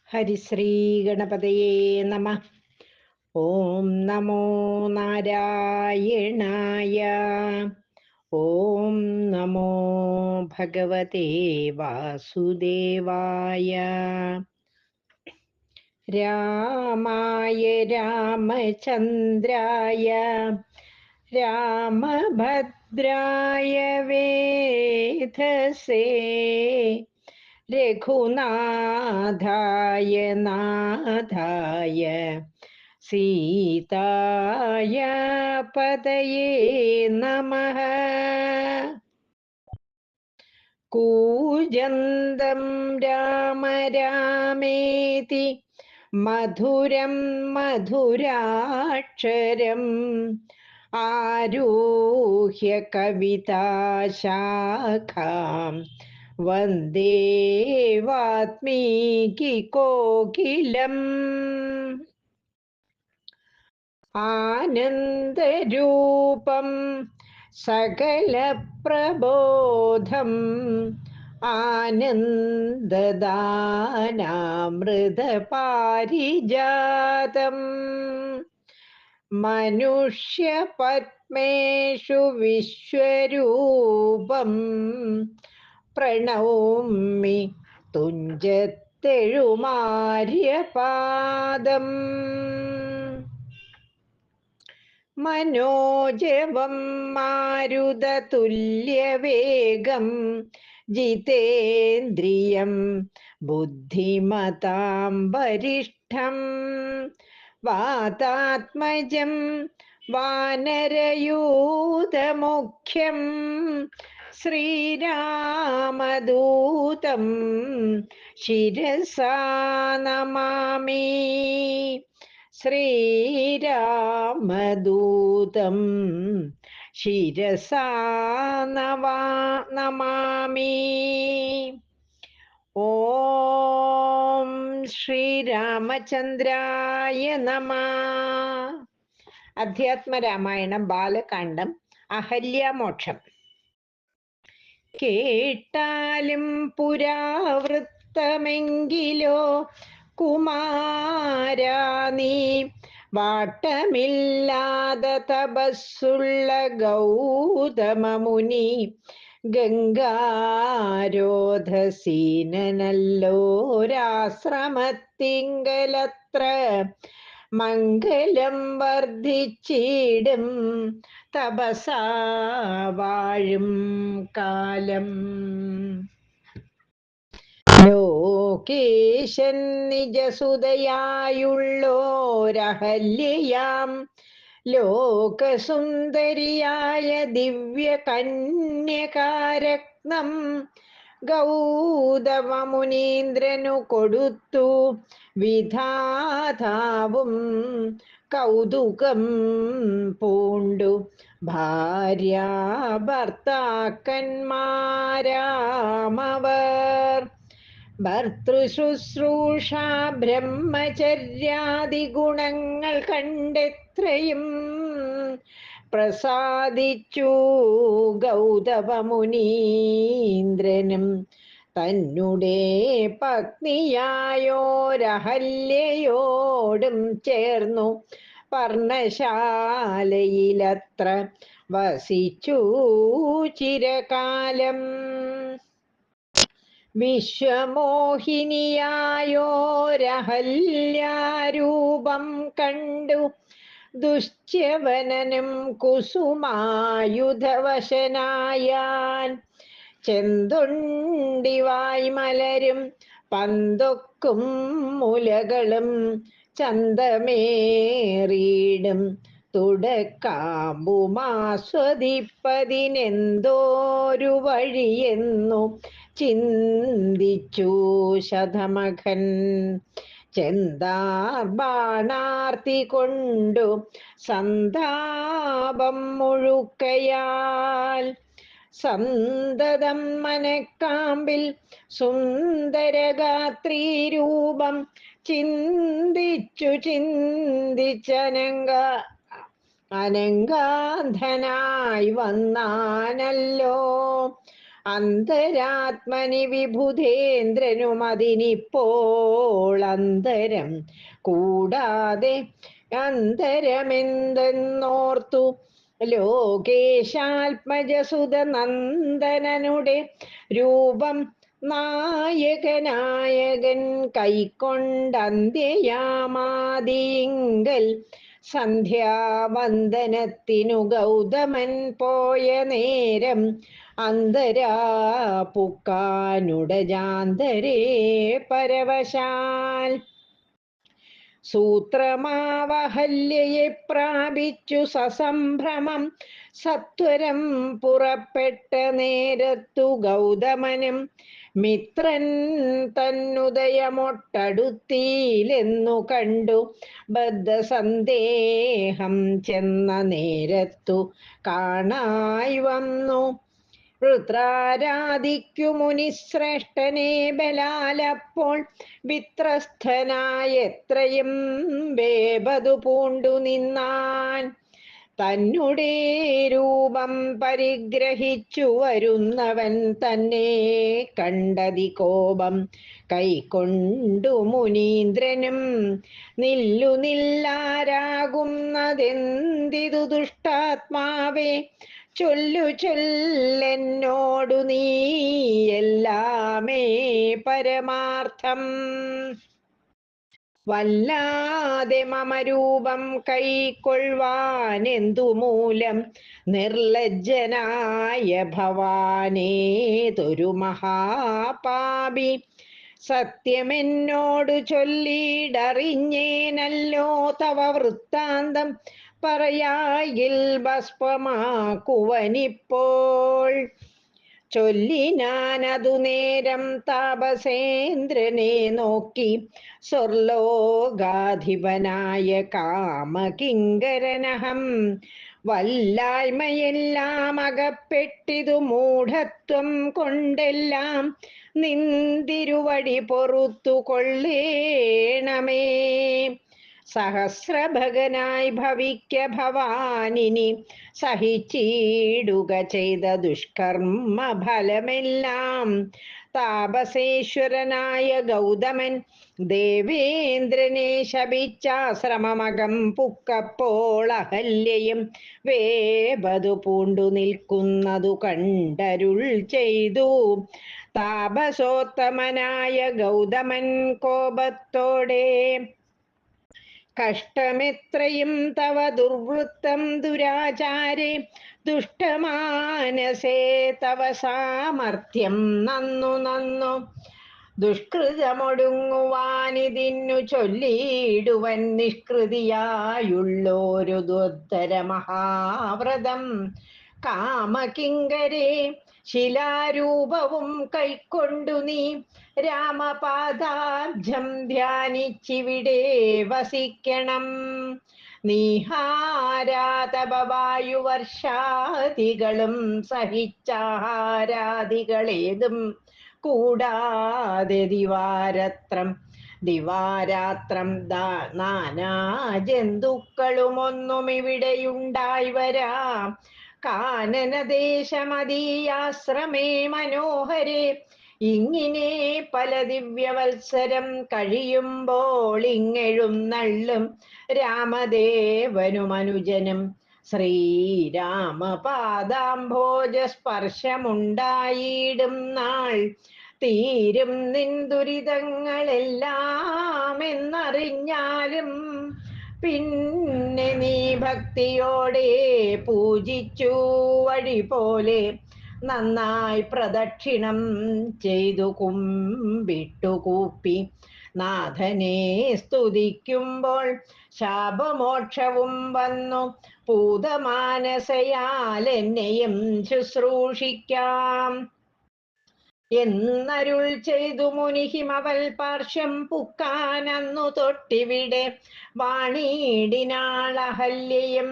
ഹരിശ്രീ ഗണപതയേ നമ. ഓം നമോ നാരായണായ. ഓം നമോ ഭഗവതേ വാസുദേവായ. രാമായ രാമചന്ദ്രായ രാമഭദ്രായ വേധസേ രഘുനാഥായ നാഥായ സീതായ പതയേ നമഃ. കൂജന്തം രാമ രാമേതി മധുരം മധുരാക്ഷരം ആരുഹ്യ കവിതാശാഖാം വന്ദേ വാത്മീകി കോകിലം. ആനന്ദരൂപം സകലപ്രബോധം ആനന്ദദാനാമൃതപാരിജാതം മനുഷ്യപത്മേഷു വിശ്വരൂപം പ്രണൗമി തുഞ്ചത്തെഴുമാര്യപാദം. മനോജവം മാരുതതുല്യവേഗം ജിതേന്ദ്രിയം ബുദ്ധിമതാം വരിഷ്ഠം വാതാത്മജം വാനരയൂഥമുഖ്യം ശ്രീരാമദൂതം ശിരസാ നമാമി. ശ്രീരാമദൂതം ശിരസാ നമാമി. ഓം ശ്രീരാമചന്ദ്രായ നമഃ. അധ്യാത്മരാമായണം ബാലകാണ്ഡം അഹല്യാമോക്ഷം. കേട്ടാലും പുരാവൃത്തമെങ്കിലോ കുമാരാ നീ വാട്ടമില്ലാതെ തപസ്സുള്ള ഗൗതമമുനി ഗംഗാരോധസീനനല്ലോരാശ്രമത്തിങ്കലത്ര മംഗലം വർദ്ധിച്ചിടും തപസാ വാഴും കാലം. ലോകേശൻ നിജസുതയായുള്ളോരഹല്യയാം ലോകസുന്ദരിയായ ദിവ്യകന്യകാരത്നം ഗൗതമമുനീന്ദ്രനു കൊടുത്തു വിധാതാവും കൗതുകം പൂണ്ടു ഭാര്യാഭർത്താക്കന്മാരാമവർ. ഭർതൃശുശ്രൂഷ ബ്രഹ്മചര്യാദി ഗുണങ്ങൾ കണ്ടെത്രയും പ്രസാദിച്ചു ഗൗതമമുനീന്ദ്രനും തന്നെ പത്നിയായോരഹല്യയോടും ചേർന്നു പർണശാലയിലത്ര വസിച്ചു ചിരകാലം. വിശ്വമോഹിനിയായോരഹല്യാരൂപം കണ്ടു ദുശ്യവനനും കുസുമായുധവശനായാൻ. ചെന്തൊണ്ടിവായ് മലരും പന്തൊക്കും മുലകളും ചന്തമേറിയിടും തുടക്കാമ്പുമാസ്വദിപ്പതിനെന്തോരു വഴിയെന്നു ചിന്തിച്ചു ശതമഖൻ. ചെന്താർബാണാർത്തി കൊണ്ടു സന്താപം മുഴുക്കയാൽ സന്തതം മനക്കാമ്പിൽ സുന്ദരഗാത്രീരൂപം ചിന്തിച്ചു അനങ്കാന്ധനായി വന്നാനല്ലോ അന്തരാത്മനി വിഭുധേന്ദ്രനുമതിനിപ്പോൾ അന്തരം കൂടാതെ അന്തരമെന്തെന്നോർത്തു ലോകേശാത്മജസുത നന്ദനനുടെ രൂപം നായകനായകൻ കൈക്കൊണ്ടന്ത്യയാമാദിയിങ്കൽ സന്ധ്യാവന്ദനത്തിനു ഗൗതമൻ പോയ നേരം അന്തരാ പുക്കാനുടജാന്തരേ പരവശാൽ സൂത്രമാവഹല്യയെ പ്രാപിച്ചു സസംഭ്രമം സത്വരം പുറപ്പെട്ട നേരത്തു ഗൗതമനും മിത്രൻ തന്നുദയമൊട്ടടുത്തീലെന്നു കണ്ടു ബദ്ധസന്ദേഹം ചെന്ന നേരത്തു കാണായി വന്നു വൃത്രാരാധിക്കു മുനിശ്രേഷ്ഠനെ ബലാലപ്പോൾ വിത്രസ്ഥനായെത്രയും വേപതു പൂണ്ടു നിന്നാൻ തന്നുടേ രൂപം പരിഗ്രഹിച്ചു വരുന്നവൻ തന്നെ കണ്ടതി കോപം കൈക്കൊണ്ടു മുനീന്ദ്രനും നില്ലു നില്ലാരാകുന്നതെന്തിതു ദുഷ്ടാത്മാവേ ചൊല്ലു ചൊല്ലെന്നോടു നീ എല്ലാമേ പരമാർത്ഥം വല്ലാതെ മമ രൂപം കൈക്കൊള്ളുവാനെന്തു മൂലം നിർലജ്ജനായ ഭവാനേതൊരു മഹാപാപി സത്യമെന്നോടു ചൊല്ലിടറിഞ്ഞേനല്ലോ തവ വൃത്താന്തം പറയായിൽ ഭസ്മമാക്കുവനിപ്പോൾ ചൊല്ലിനാനതു നേരം താപസേന്ദ്രനെ നോക്കി സ്വർലോകാധിപനായ കാമകിങ്കരനഹം വല്ലായ്മയെല്ലാം അകപ്പെട്ടിതു മൂഢത്വം കൊണ്ടെല്ലാം നിന്തിരുവടി പൊറുത്തു കൊള്ളേണമേ സഹസ്രഭഗനായി ഭവിക്ക ഭവാനിനി സഹിച്ചിടുക ചെയ്ത ദുഷ്കർമ്മ ഫലമെല്ലാം താപസേശ്വരനായ ഗൗതമൻ ദേവേന്ദ്രനെ ശപിച്ചാശ്രമമകം പുക്കപ്പോൾ അഹല്യയും വേപതു പൂണ്ടു നിൽക്കുന്നതു കണ്ടരുൾ ചെയ്തു താപസോത്തമനായ ഗൗതമൻ കോപത്തോടെ കഷ്ടമെത്രയും തവ ദുർവൃത്തം ദുരാചാരേ ദുഷ്ടമാനസേ തവ സാമർത്ഥ്യം നന്നു നന്നു ദുഷ്കൃതമൊടുങ്ങുവാനിതിന്നു ചൊല്ലിയിടുവൻ നിഷ്കൃതിയായുള്ളൊരു ദുർധര മഹാവ്രതം കാമകിങ്കരേ ശിലാരൂപവും കൈക്കൊണ്ടു നീ രാമപാദാബ്ജം ധ്യാനിച്ചിവിടെ വസിക്കണം നീഹാരാതപവായുവർഷാദികളും സഹിച്ചാഹാരാദികളേതും കൂടാതെ ദിവാരാത്രം നാനാ ജന്തുക്കളുമൊന്നും ഇവിടെയുണ്ടായി വരാം കാനനദേശമതീയാശ്രമേ മനോഹരേ ഇങ്ങിനെ പല ദിവ്യവത്സരം കഴിയുമ്പോൾ ഇങ്ങെഴുന്നള്ളും രാമദേവനും അനുജനും ശ്രീരാമപാദാംഭോജ സ്പർശമുണ്ടായിടും നാൾ തീരും നിൻ ദുരിതങ്ങളെല്ലാം എന്നറിഞ്ഞാലും പിന്നെ നീ ഭക്തിയോടെ പൂജിച്ചു വഴി പോലെ നന്നായി പ്രദക്ഷിണം ചെയ്തു കുമ്പിട്ടുകൂപ്പി നാഥനെ സ്തുതിക്കുമ്പോൾ ശാപമോക്ഷവും വന്നു പൂതമാനസയാൽ എന്നെയും ശുശ്രൂഷിക്കാം എന്നരുൾ ചെയ്തു മുനിഹിമവൽ പാർശ്വം പുക്കാനന്നു തൊട്ടിവിടെ വാണിയിടിനാളഹല്യയും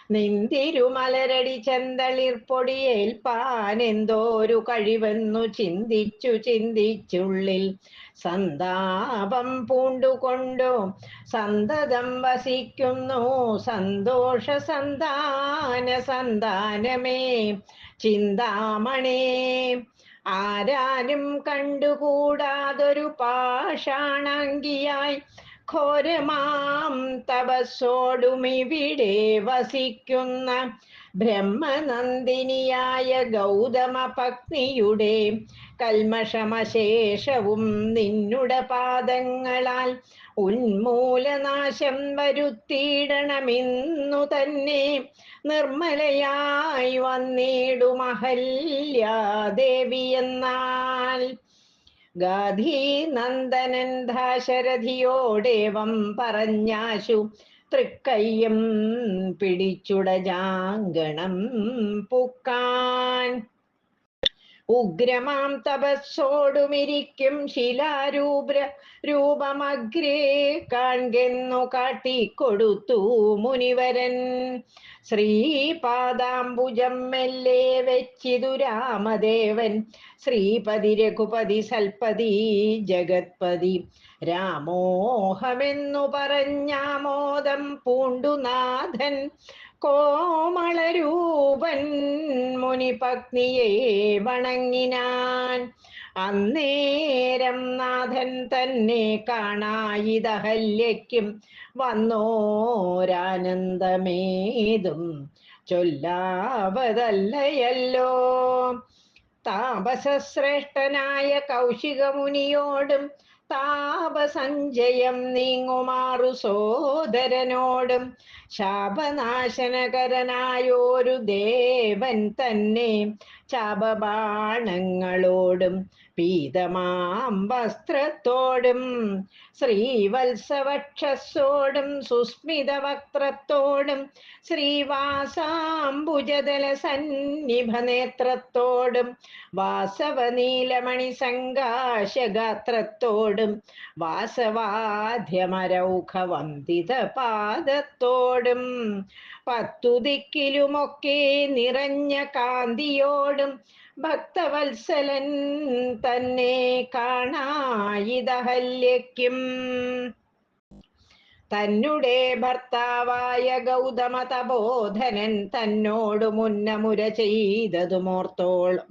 നിന്തിരുമലരടി ചെന്തളിർപ്പൊടിയേൽപ്പാൻ എന്തോരു കഴിവെന്നു ചിന്തിച്ചുള്ളിൽ സന്താപം പൂണ്ടുകൊണ്ടു സന്തതം വസിക്കുന്നു സന്തോഷ സന്താന സന്താനമേ ചിന്താമണേ. ആരാലും കണ്ടുകൂടാതൊരു പാഷാണാങ്കിയായി ഘോരമാം തപസ്സോടുമിവിടെ വസിക്കുന്ന ബ്രഹ്മനന്ദിനിയായ ഗൗതമ പത്നിയുടെ കൽമഷമശേഷവും നിന്നുടെ പാദങ്ങളാൽ ഉന്മൂലനാശം വരുത്തിയിടണമെന്നു തന്നെ നിർമ്മലയായി വന്നിടും അഹല്യാദേവി എന്നാൽ. ഗാധീനന്ദനൻ ദാശരഥിയോടേവം പറഞ്ഞാശു തൃക്കയ്യം പിടിച്ചുടജാങ്കണം പുക്കാൻ. ഉഗ്രമാം തപസ്സോടുമിരിക്കും രൂപമഗ്രേ കാൺകെന്നു കാട്ടിക്കൊടുത്തു മുനിവരൻ. ശ്രീപാദാംബുജം മെല്ലെ വെച്ചിതു രാമദേവൻ ശ്രീപതി രഘുപതി സൽപതി ജഗത്പതി രാമോഹമെന്നു പറഞ്ഞാമോദം പൂണ്ടുനാഥൻ കോമളരൂപൻ മുനിപത്നിയെ വണങ്ങിനാൻ. അന്നേരം നാഥൻ തന്നെ കാണായിതഹല്യയ്ക്കും വന്നോരാനന്ദമേതും ചൊല്ലാവതല്ലയല്ലോ. താപസശ്രേഷ്ഠനായ കൗശികമുനിയോടും താപസഞ്ചയം നീങ്ങുമാറു സോദരനോടും ശാപനാശനകരനായോരു ദേവൻ തന്നെ ചാപബാണങ്ങളോടും പീതമാം വസ്ത്രത്തോടും ശ്രീവത്സവക്ഷസ്സോടും സുസ്മിത വക്ത്രത്തോടും ശ്രീവാസാംബുജദല സന്നിഭനേത്രത്തോടും വാസവനീലമണി സങ്കാശഗാത്രത്തോടും വാസവാദ്യമരൗഖവന്ദിത പാദത്തോടും പത്തുദിക്കിലുമൊക്കെ നിറഞ്ഞ കാന്തിയോടും ഭക്തവത്സലൻ തന്നെ കാണായിതഹല്യയ്ക്കും. തന്നെ ഭർത്താവായ ഗൗതമ തപോധനൻ തന്നോടു മുന്നമുര ചെയ്തതു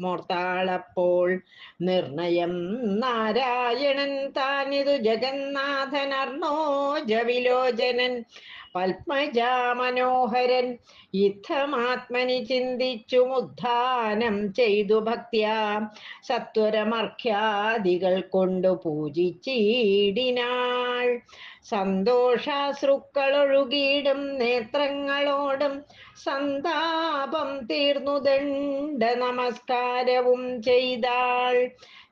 മോർത്താളപ്പോൾ നിർണയം നാരായണൻ താനിതു ജഗന്നാഥനർണോജവിലോചനൻ പത്മജാമനോഹരൻ യുദ്ധമാത്മനി ചിന്തിച്ചു മുദ്ധാനം ചെയ്തു ഭക്ത്യാ സത്വരമർഘ്യാദികൾ കൊണ്ടു പൂജിച്ചിടിനാൾ. സന്തോഷാശ്രുക്കളൊഴുകിയിടും നേത്രങ്ങളോടും സന്താപം തീർന്നു ദണ്ഡ നമസ്കാരവും ചെയ്താൾ.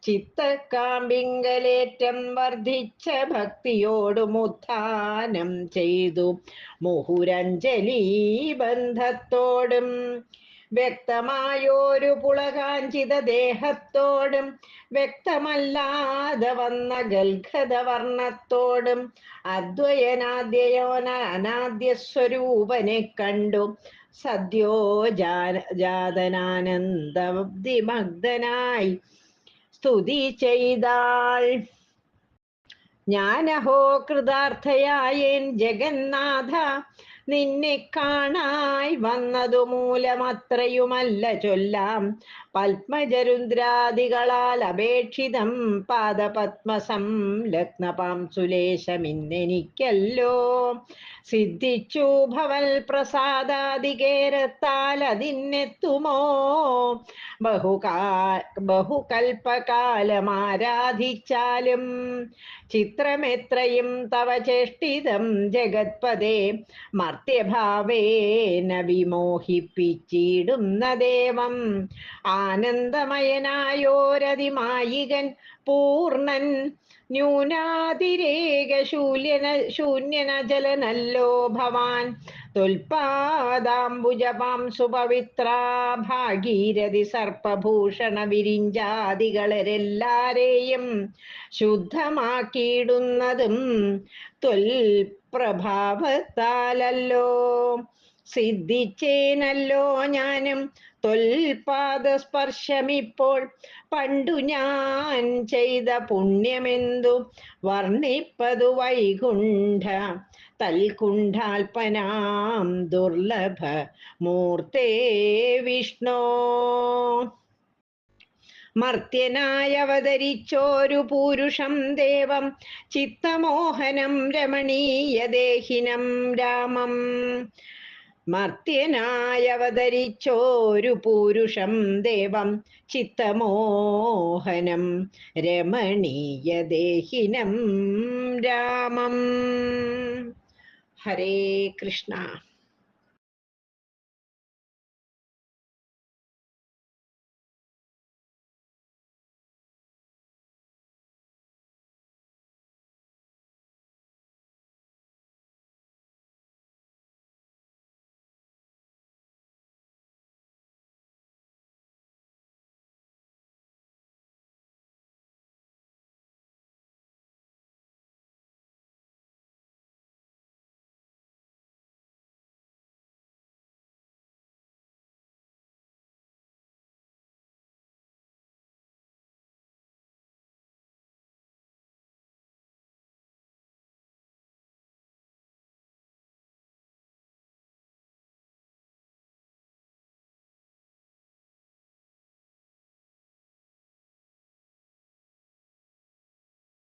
ചിത്തക്കാമ്പിങ്കലേറ്റം വർദ്ധിച്ച ഭക്തിയോടും ഉത്ഥാനം ചെയ്തു മുഹുരഞ്ജലി ബന്ധത്തോടും വ്യക്തമായോരു പുളകാഞ്ചിത ദേഹത്തോടും വ്യക്തമല്ലാതെ വന്ന ഗൽഗത വർണ്ണത്തോടും അദ്വയനാദ്യയോനാദ്യസ്വരൂപനെ കണ്ടു സദ്യോ ജാതനാനന്ദമഗ്നായി സ്തുതി ചെയ്താൾ. ഞാനഹോ കൃതാർത്ഥയായേൻ ജഗന്നാഥ നിന്നെ കാണായി വന്നതു മൂലമത്രയുമല്ല ചൊല്ലാം. പത്മജരുദ്രാദികളാൽ അപേക്ഷിതം പാദപത്മസംലഗ്നപാംസുലേശമിന്നെനിക്കല്ലോ സിദ്ധിച്ചു ഭവൽ പ്രസാദാദികേരത്താൽ അതിനെത്തുമോ ബഹുകൽപ്പകാലമാരാധിച്ചാലും. ചിത്രമെത്രയും തവ ചേഷ്ടിതം ജഗത്പദേ മർത്യഭാവേന വിമോഹിപ്പിച്ചിടുന്ന ദേവം. ആനന്ദമയനായോരതിമായികൻ പൂർണ്ണൻ ന്യൂനാതിരേക ശൂന്യനജലനല്ലോ ഭവാൻ. തൊൽപാദാംബുജപാംസു പവിത്രാ ഭാഗീരഥി സർപ്പഭൂഷണ വിരിഞ്ചാദികളെല്ലാരെയും ശുദ്ധമാക്കിയിടുന്നതും ത്വൽപ്രഭാവത്താലല്ലോ. സിദ്ധിച്ചേനല്ലോ ഞാനും തൊൽപാദസ്പർശമിപ്പോൾ. പണ്ടു ഞാൻ ചെയ്ത പുണ്യമെന്തു വർണ്ണിപ്പതു വൈകുണ്ഠ തൽകുണ്ഠാൽപനാം ദുർലഭ മൂർത്തേ വിഷ്ണോ. മർത്യനായി അവതരിച്ചോരു പൂരുഷം ദേവം ചിത്തമോഹനം രമണീയദേഹിനം രാമം. മർത്യനായി അവതരിച്ചോരു പൂരുഷം ദേവം ചിത്തമോഹനം രമണീയദേഹിനം രാമം. ഹരേ കൃഷ്ണ.